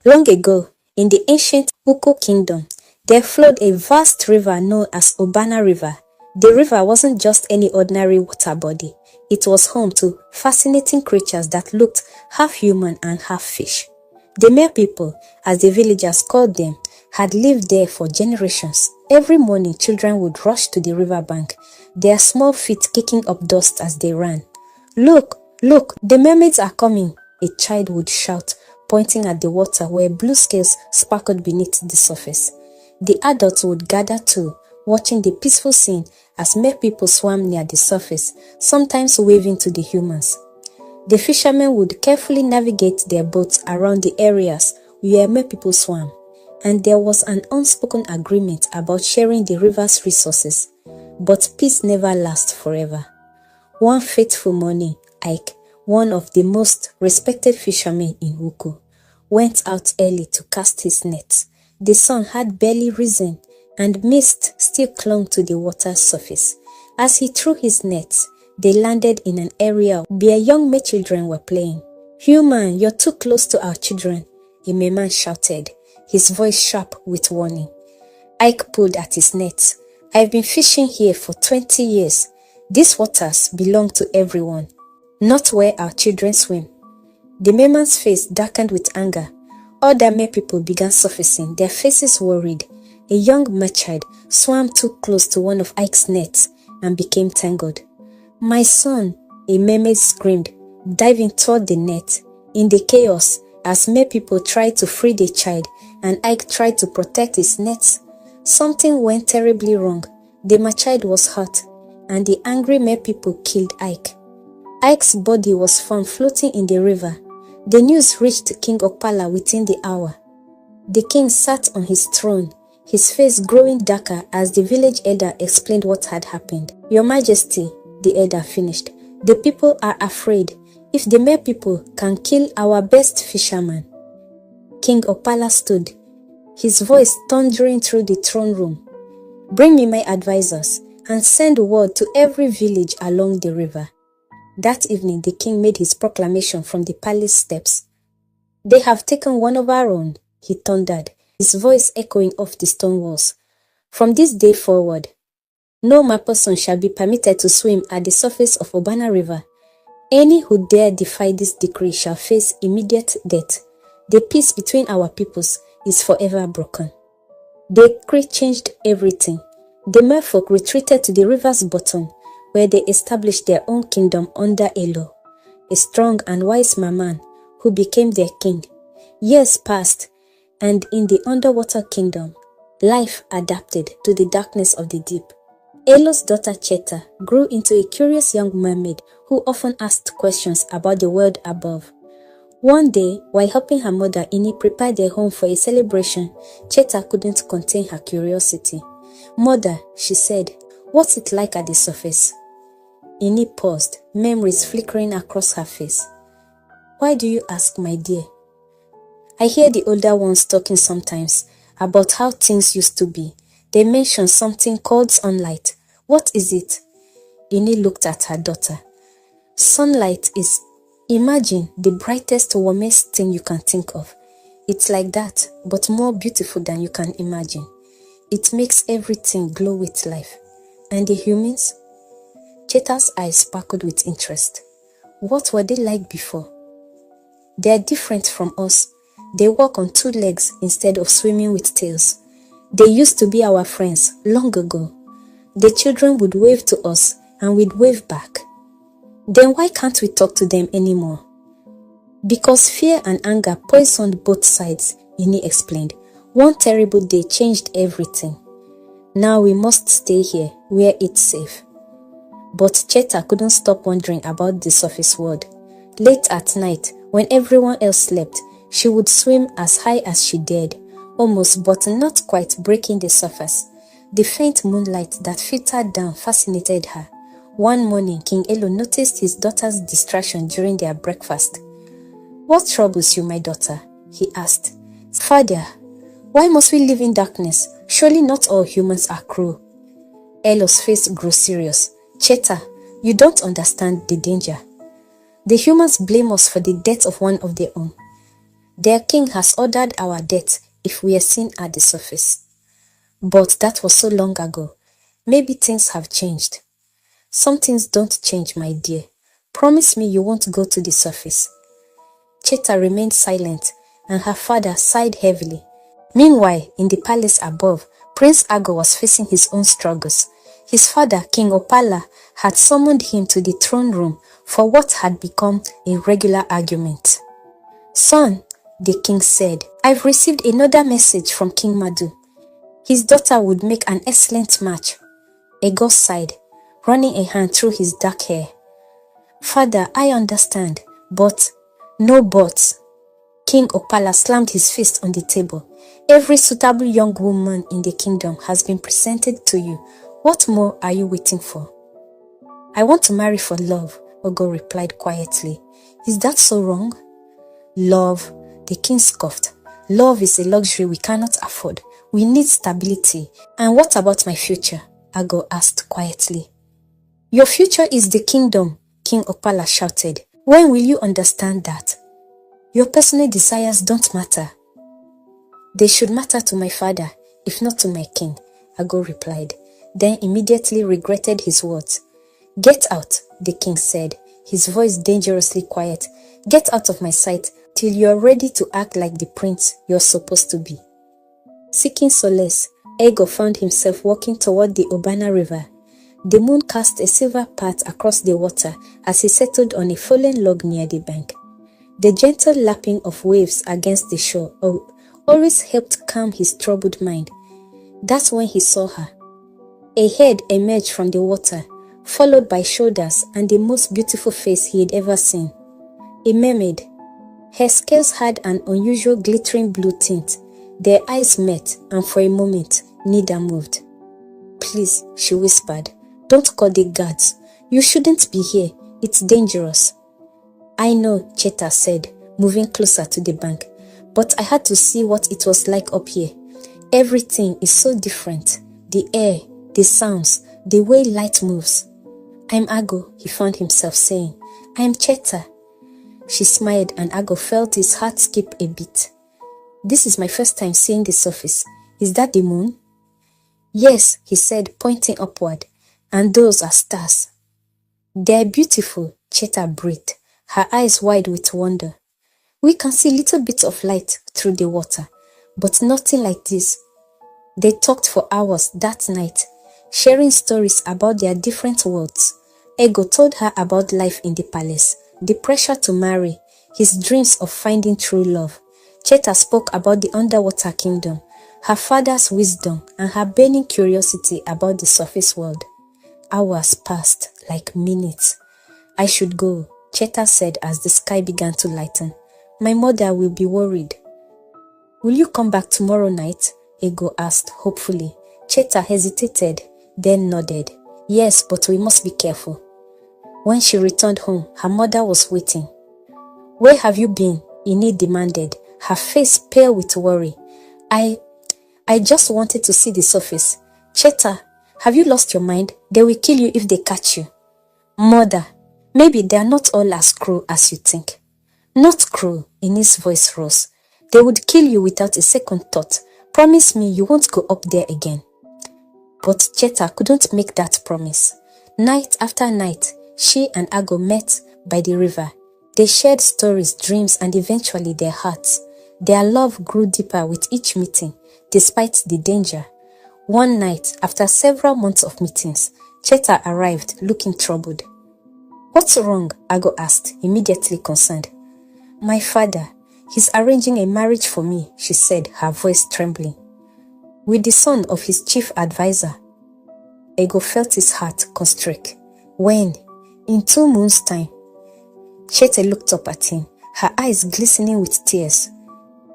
Long ago, in the ancient Uku kingdom, there flowed a vast river known as Obana River. The river wasn't just any ordinary water body. It was home to fascinating creatures that looked half human and half fish. The mere people, as the villagers called them, had lived there for generations. Every morning, children would rush to the riverbank, their small feet kicking up dust as they ran. "Look, look, the mermaids are coming," a child would shout, pointing at the water where blue scales sparkled beneath the surface. The adults would gather too, watching the peaceful scene as mer people swam near the surface, sometimes waving to the humans. The fishermen would carefully navigate their boats around the areas where mer people swam, and there was an unspoken agreement about sharing the river's resources. But peace never lasts forever. One fateful morning, Ike, one of the most respected fishermen in Uku, went out early to cast his nets. The sun had barely risen, and mist still clung to the water's surface. As he threw his nets, they landed in an area where young mer children were playing. "Human, you're too close to our children," a merman shouted, his voice sharp with warning. Ike pulled at his nets. "I've been fishing here for 20 years. These waters belong to everyone, not where our children swim." The merman's face darkened with anger. Other mer people began surfacing, their faces worried. A young mer child swam too close to one of Ike's nets and became tangled. "My son," a mermaid screamed, diving toward the net. In the chaos, as mer people tried to free the child and Ike tried to protect his nets, something went terribly wrong. The mer child was hurt, and the angry mer people killed Ike. Ike's body was found floating in the river. The news reached King Okpala within the hour. The king sat on his throne, his face growing darker as the village elder explained what had happened. "Your Majesty," the elder finished, "the people are afraid. If the mer people can kill our best fisherman." King Okpala stood, his voice thundering through the throne room. "Bring me my advisors and send word to every village along the river." That evening, the king made his proclamation from the palace steps. "They have taken one of our own," he thundered, his voice echoing off the stone walls. "From this day forward, no mer person shall be permitted to swim at the surface of Obana River. Any who dare defy this decree shall face immediate death. The peace between our peoples is forever broken." The decree changed everything. The merfolk retreated to the river's bottom, where they established their own kingdom under Elo, a strong and wise merman who became their king. Years passed, and in the underwater kingdom, life adapted to the darkness of the deep. Elo's daughter Cheta grew into a curious young mermaid who often asked questions about the world above. One day, while helping her mother Ini prepare their home for a celebration, Cheta couldn't contain her curiosity. "Mother," she said, "what's it like at the surface?" Ini paused, memories flickering across her face. "Why do you ask, my dear?" "I hear the older ones talking sometimes about how things used to be. They mention something called sunlight. What is it?" Ini looked at her daughter. "Sunlight is, imagine, the brightest, warmest thing you can think of. It's like that, but more beautiful than you can imagine. It makes everything glow with life. And the humans?" Cheta's eyes sparkled with interest. "What were they like before?" "They're different from us. They walk on two legs instead of swimming with tails. They used to be our friends long ago. The children would wave to us and we'd wave back." "Then why can't we talk to them anymore?" "Because fear and anger poisoned both sides," Ini explained. "One terrible day changed everything. Now we must stay here where it's safe." But Cheta couldn't stop wondering about the surface world. Late at night, when everyone else slept, she would swim as high as she dared, almost but not quite breaking the surface. The faint moonlight that filtered down fascinated her. One morning, King Elo noticed his daughter's distraction during their breakfast. "What troubles you, my daughter?" he asked. "Father, why must we live in darkness? Surely not all humans are cruel." Elo's face grew serious. "Cheta, you don't understand the danger. The humans blame us for the death of one of their own. Their king has ordered our death if we are seen at the surface. But that was so long ago. Maybe things have changed. Some things don't change, my dear. Promise me you won't go to the surface. Cheta remained silent, and her father sighed heavily. Meanwhile, in the palace above, Prince Ago was facing his own struggles. His father, King Opala, had summoned him to the throne room for what had become a regular argument. Son, the king said, I've received another message from King Madu. His daughter would make an excellent match. Ego sighed, running a hand through his dark hair. Father, I understand, but no buts. King Opala slammed his fist on the table. Every suitable young woman in the kingdom has been presented to you. What more are you waiting for? I want to marry for love, Ogo replied quietly. Is that so wrong? Love, the king scoffed. Love is a luxury we cannot afford. We need stability. And what about my future? Ago asked quietly. Your future is the kingdom, King Opala shouted. When will you understand that? Your personal desires don't matter. They should matter to my father, if not to my king, Ago replied, then immediately regretted his words. Get out, the king said, his voice dangerously quiet. Get out of my sight till you are ready to act like the prince you're supposed to be. Seeking solace, Ego found himself walking toward the Obana River. The moon cast a silver path across the water as he settled on a fallen log near the bank. The gentle lapping of waves against the shore always helped calm his troubled mind. That's when he saw her. A head emerged from the water, followed by shoulders and the most beautiful face he had ever seen. A mermaid. Her scales had an unusual glittering blue tint. Their eyes met, and for a moment, neither moved. Please, she whispered, don't call the guards. You shouldn't be here. It's dangerous. I know, Cheta said, moving closer to the bank, but I had to see what it was like up here. Everything is so different. The air, the sounds, the way light moves. I'm Ago, he found himself saying. I'm Cheta. She smiled and Ago felt his heart skip a beat. This is my first time seeing the surface. Is that the moon? Yes, he said, pointing upward. And those are stars. They're beautiful, Cheta breathed, her eyes wide with wonder. We can see little bits of light through the water, but nothing like this. They talked for hours that night, sharing stories about their different worlds. Ego told her about life in the palace, the pressure to marry, his dreams of finding true love. Cheta spoke about the underwater kingdom, her father's wisdom, and her burning curiosity about the surface world. Hours passed like minutes. I should go, Cheta said as the sky began to lighten. My mother will be worried. Will you come back tomorrow night? Ego asked hopefully. Cheta hesitated, then nodded. Yes, but we must be careful. When she returned home, her mother was waiting. Where have you been? Ini demanded, her face pale with worry. I just wanted to see the surface. Cheta, have you lost your mind? They will kill you if they catch you. Mother, maybe they are not all as cruel as you think. Not cruel, Ini's voice rose. They would kill you without a second thought. Promise me you won't go up there again. But Cheta couldn't make that promise. Night after night, she and Ago met by the river. They shared stories, dreams, and eventually their hearts. Their love grew deeper with each meeting, despite the danger. One night, after several months of meetings, Cheta arrived looking troubled. What's wrong? Ago asked, immediately concerned. My father, he's arranging a marriage for me, she said, her voice trembling. With the son of his chief advisor. Ego felt his heart constrict. When? In 2 months' time. Cheta looked up at him, her eyes glistening with tears.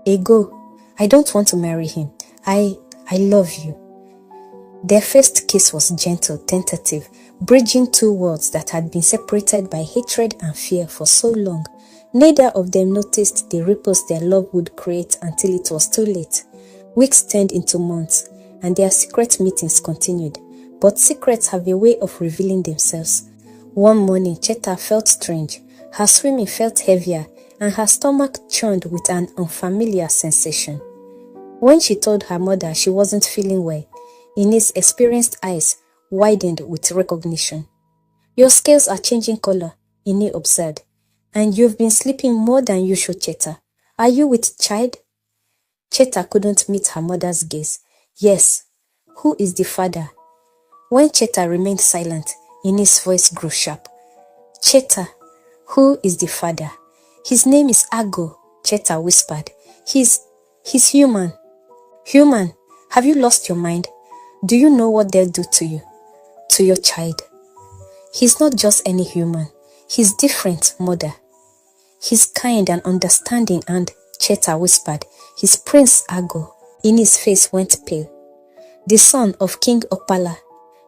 Ego, I don't want to marry him. I love you. Their first kiss was gentle, tentative, bridging 2 worlds that had been separated by hatred and fear for so long. Neither of them noticed the ripples their love would create until it was too late. Weeks turned into months, and their secret meetings continued. But secrets have a way of revealing themselves. One morning, Cheta felt strange. Her swimming felt heavier, and her stomach churned with an unfamiliar sensation. When she told her mother she wasn't feeling well, Ines' experienced eyes widened with recognition. "Your scales are changing color," Ine observed, "and you've been sleeping more than usual, Cheta. Are you with child?" Cheta couldn't meet her mother's gaze. "Yes." "Who is the father?" When Cheta remained silent, Ine's voice grew sharp. "Cheta, who is the father?" "His name is Ago," Cheta whispered. He's human." "Human? Have you lost your mind? Do you know what they'll do to you? To your child?" "He's not just any human. He's different, mother. He's kind and understanding and," Cheta whispered, "he's Prince Ago." Ine's face went pale. "The son of King Opala,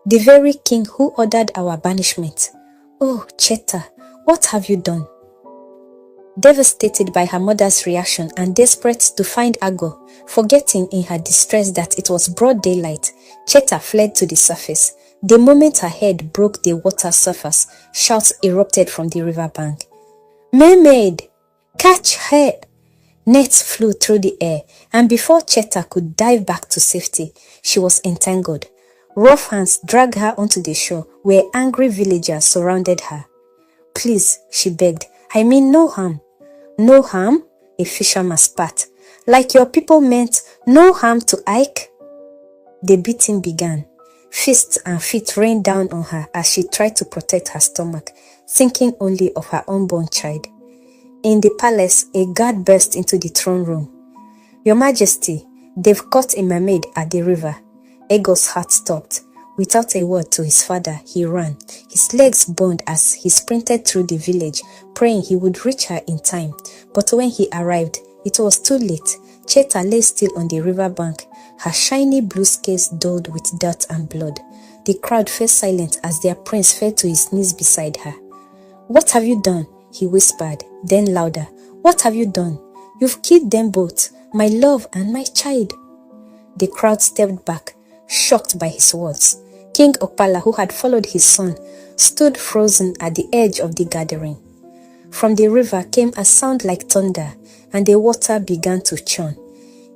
the very king who ordered our banishment. Oh, Cheta, what have you done?" Devastated by her mother's reaction and desperate to find Ago, forgetting in her distress that it was broad daylight, Cheta fled to the surface. The moment her head broke the water surface, shouts erupted from the riverbank. "Mermaid! Catch her!" Nets flew through the air, and before Cheta could dive back to safety, she was entangled. Rough hands dragged her onto the shore, where angry villagers surrounded her. "Please," she begged, "I mean no harm." "No harm?" a fisherman spat. "Like your people meant no harm to Ike?" The beating began. Fists and feet rained down on her as she tried to protect her stomach, thinking only of her unborn child. In the palace, a guard burst into the throne room. "Your Majesty, they've caught a mermaid at the river." Ago's heart stopped. Without a word to his father, he ran. His legs burned as he sprinted through the village, praying he would reach her in time. But when he arrived, it was too late. Cheta lay still on the riverbank, her shiny blue scales dulled with dirt and blood. The crowd fell silent as their prince fell to his knees beside her. "What have you done?" he whispered, then louder. "What have you done? You've killed them both, my love and my child." The crowd stepped back, shocked by his words. King Opala, who had followed his son, stood frozen at the edge of the gathering. From the river came a sound like thunder, and the water began to churn.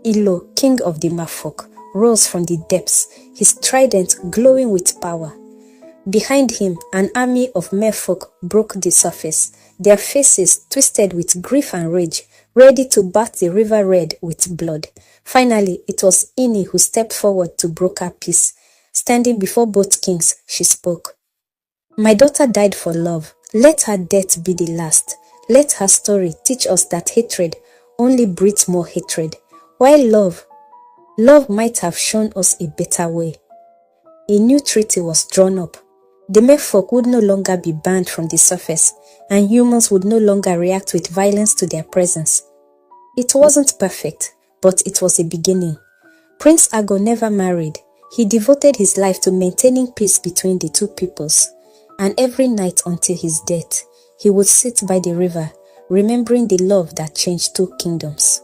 Ilo, king of the Mafok, rose from the depths, his trident glowing with power. Behind him, an army of merfolk broke the surface, their faces twisted with grief and rage, ready to bat the river red with blood. Finally, it was Ini who stepped forward to broker peace. Standing before both kings, she spoke. "My daughter died for love. Let her death be the last. Let her story teach us that hatred only breeds more hatred, while love might have shown us a better way." A new treaty was drawn up. The merfolk would no longer be banned from the surface, and humans would no longer react with violence to their presence. It wasn't perfect, but it was a beginning. Prince Ago never married. He devoted his life to maintaining peace between the two peoples, and every night until his death, he would sit by the river, remembering the love that changed two kingdoms.